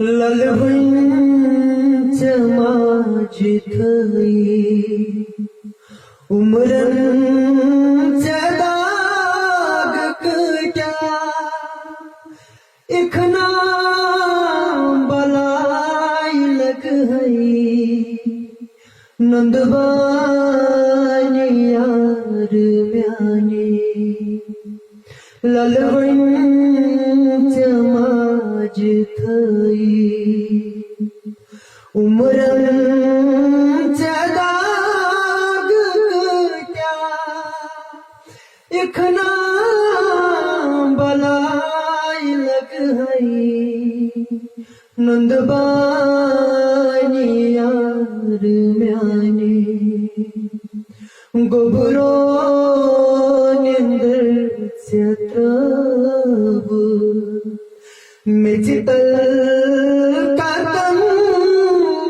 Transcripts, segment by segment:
ललवंच माझी थई उमरनचा दाग कट्या इखना बलाई लग हई नंदबानी यार म्याने ललवंच माझी थई उमरनचा दाग कट्या इखना बलाई लग हई नंदबानी यार म्याने गोबरो निंदरच्या तब मेचितल कातम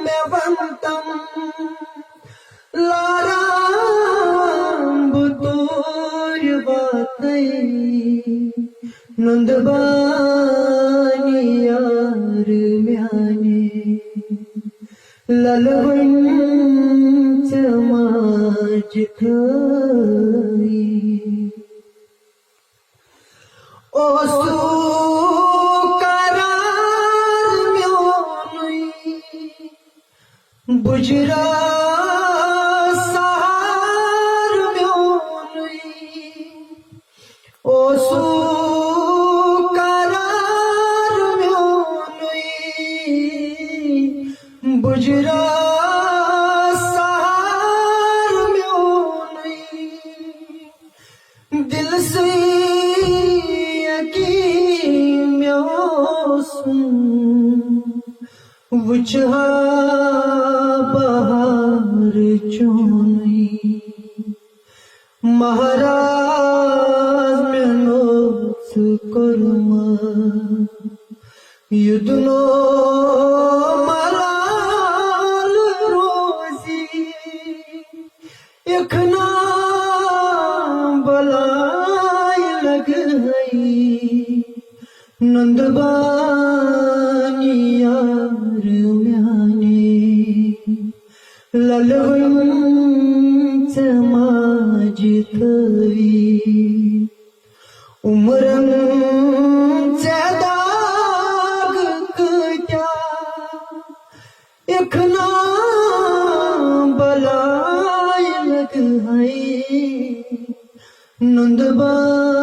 मेवंतम लाराम बुतोर बातई नंदबानी यार म्याने ललवंच माझी थई ओ सुकरार म्योनुई बुजरा सहार म्योनुई ओ सुकरार म्योनुई बुजरा सहार म्योनुई दिल से वुचहा बहार चोनई महाराज में नोस कर्मा युद्धनो मलाल रोजी इखना बलाई लग हई नंदबानी यार म्याने ललवंच माझी थई उमरनचा दाग कट्या इखना बलाई लग हई नंदबानी